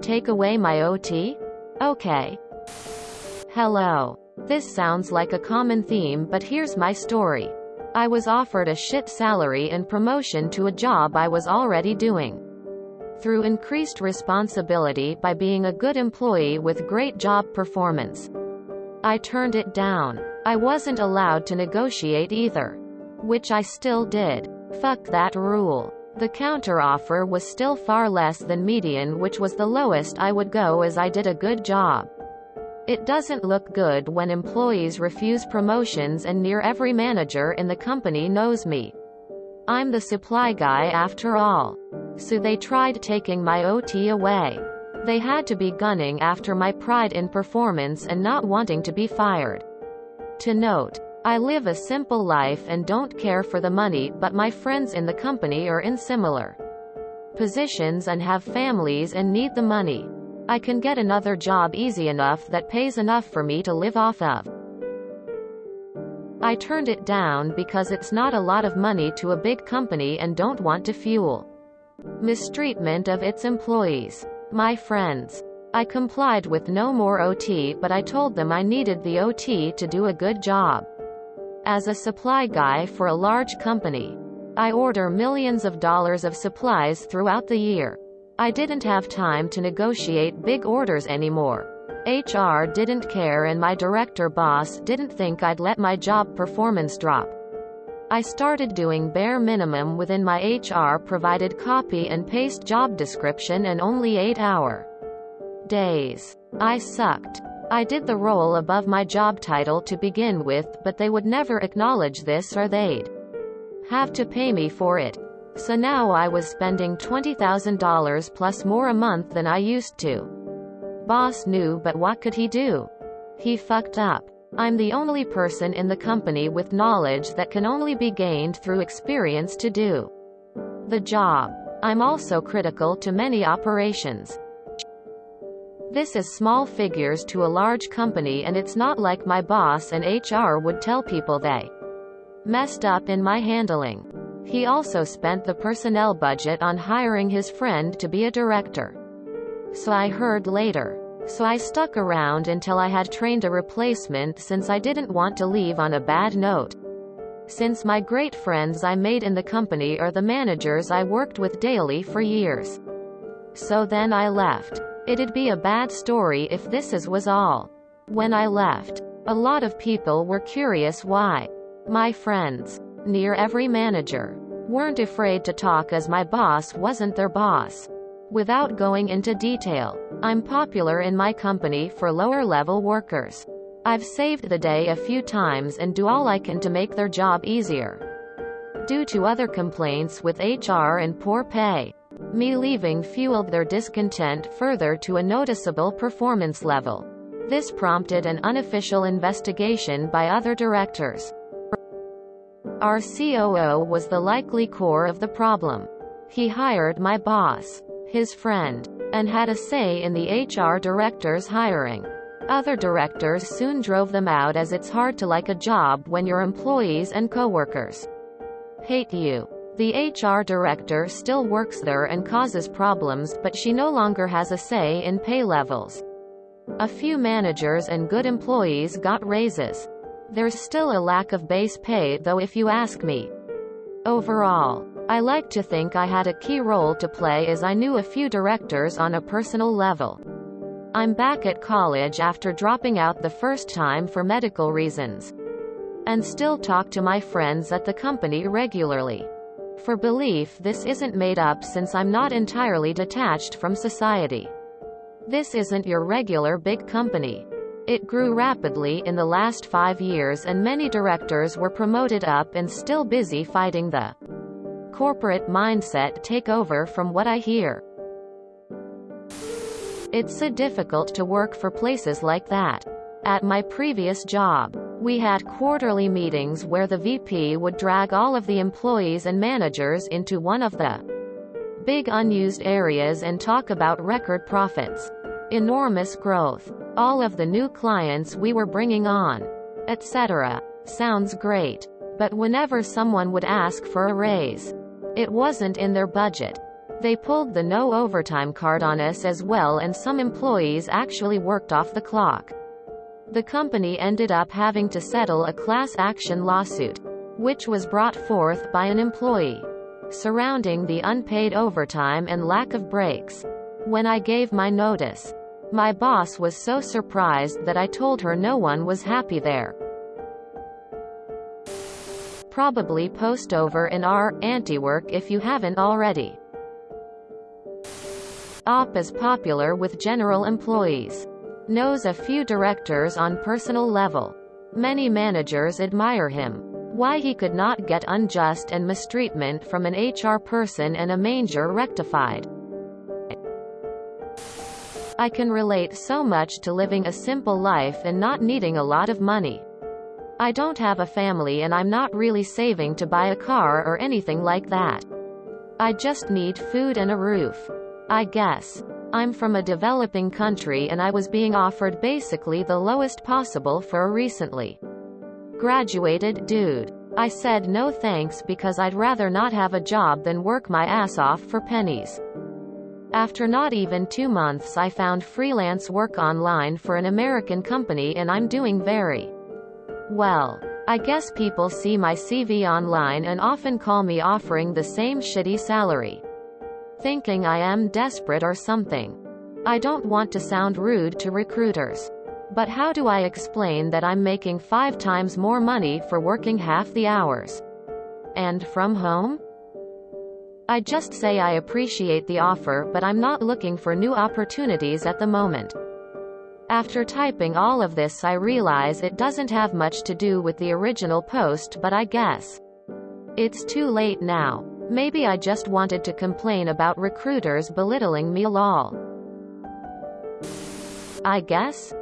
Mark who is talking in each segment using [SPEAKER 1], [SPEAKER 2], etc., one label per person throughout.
[SPEAKER 1] take away my OT? Okay. Hello. This sounds like a common theme, but here's my story. I was offered a shit salary and promotion to a job I was already doing. Through increased responsibility by being a good employee with great job performance. I turned it down. I wasn't allowed to negotiate either. Which I still did. Fuck that rule. The counteroffer was still far less than median, which was the lowest I would go as I did a good job. It doesn't look good when employees refuse promotions and near every manager in the company knows me. I'm the supply guy after all. So they tried taking my OT away. They had to be gunning after my pride in performance and not wanting to be fired. To note, I live a simple life and don't care for the money, but my friends in the company are in similar positions and have families and need the money. I can get another job easy enough that pays enough for me to live off of. I turned it down because it's not a lot of money to a big company and don't want to fuel mistreatment of its employees. My friends. I complied with no more OT, but I told them I needed the OT to do a good job. As a supply guy for a large company, I order millions of dollars of supplies throughout the year. I didn't have time to negotiate big orders anymore. HR didn't care and my director boss didn't think I'd let my job performance drop. I started doing bare minimum within my HR provided copy and paste job description and only 8-hour days. I sucked. I did the role above my job title to begin with, but they would never acknowledge this or they'd have to pay me for it. So now I was spending $20,000 plus more a month than I used to. Boss knew, but what could he do? He fucked up. I'm the only person in the company with knowledge that can only be gained through experience to do the job. I'm also critical to many operations. This is small figures to a large company, and it's not like my boss and HR would tell people they messed up in my handling. He also spent the personnel budget on hiring his friend to be a director. So I heard later. So I stuck around until I had trained a replacement since I didn't want to leave on a bad note. Since my great friends I made in the company are the managers I worked with daily for years. So then I left. It'd be a bad story if this was all. When I left, a lot of people were curious why. My friends, near every manager, weren't afraid to talk as my boss wasn't their boss. Without going into detail, I'm popular in my company for lower-level workers. I've saved the day a few times and do all I can to make their job easier. Due to other complaints with HR and poor pay, me leaving fueled their discontent further to a noticeable performance level. This prompted an unofficial investigation by other directors. Our COO was the likely core of the problem. He hired my boss, his friend, and had a say in the HR director's hiring. Other directors soon drove them out, as it's hard to like a job when your employees and coworkers hate you. The HR director still works there and causes problems, but she no longer has a say in pay levels. A few managers and good employees got raises. There's still a lack of base pay though, if you ask me. Overall, I like to think I had a key role to play, as I knew a few directors on a personal level. I'm back at college after dropping out the first time for medical reasons, and still talk to my friends at the company regularly. For belief this isn't made up, since I'm not entirely detached from society. This isn't your regular big company. It grew rapidly in the last 5 years and many directors were promoted up and still busy fighting the corporate mindset takeover, from what I hear. It's so difficult to work for places like that. At my previous job, we had quarterly meetings where the VP would drag all of the employees and managers into one of the big unused areas and talk about record profits, enormous growth, all of the new clients we were bringing on, etc. Sounds great. But whenever someone would ask for a raise, it wasn't in their budget. They pulled the no overtime card on us as well, and some employees actually worked off the clock. The company ended up having to settle a class action lawsuit, which was brought forth by an employee, surrounding the unpaid overtime and lack of breaks. When I gave my notice, my boss was so surprised that I told her no one was happy there. Probably post over in our anti-work if you haven't already. Op is popular with general employees. Knows a few directors on personal level. Many managers admire him. Why he could not get unjust and mistreatment from an HR person and a manager rectified. I can relate so much to living a simple life and not needing a lot of money. I don't have a family and I'm not really saving to buy a car or anything like that. I just need food and a roof. I guess. I'm from a developing country and I was being offered basically the lowest possible for a recently graduated dude. I said no thanks because I'd rather not have a job than work my ass off for pennies. After not even 2 months I found freelance work online for an American company and I'm doing very well. I guess people see my CV online and often call me offering the same shitty salary, thinking I am desperate or something. I don't want to sound rude to recruiters, but how do I explain that I'm making 5 times more money for working half the hours and from home? I just say I appreciate the offer, but I'm not looking for new opportunities at the moment. After typing all of this, I realize it doesn't have much to do with the original post, but I guess it's too late now. Maybe I just wanted to complain about recruiters belittling me, lol. I guess.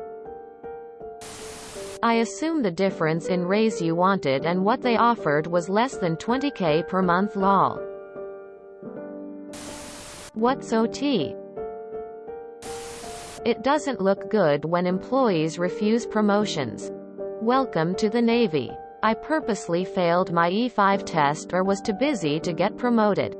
[SPEAKER 1] I assume the difference in raise you wanted and what they offered was less than 20k per month, lol. What's OT? It doesn't look good when employees refuse promotions. Welcome to the Navy. I purposely failed my E5 test or was too busy to get promoted.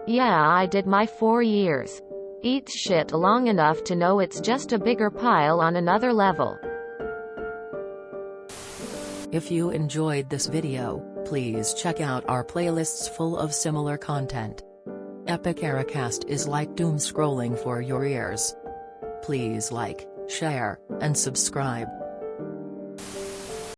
[SPEAKER 1] Yeah, I did my 4 years. Eat shit long enough to know it's just a bigger pile on another level.
[SPEAKER 2] If you enjoyed this video, please check out our playlists full of similar content. Epic Eracast is like doom scrolling for your ears. Please like, share, and subscribe.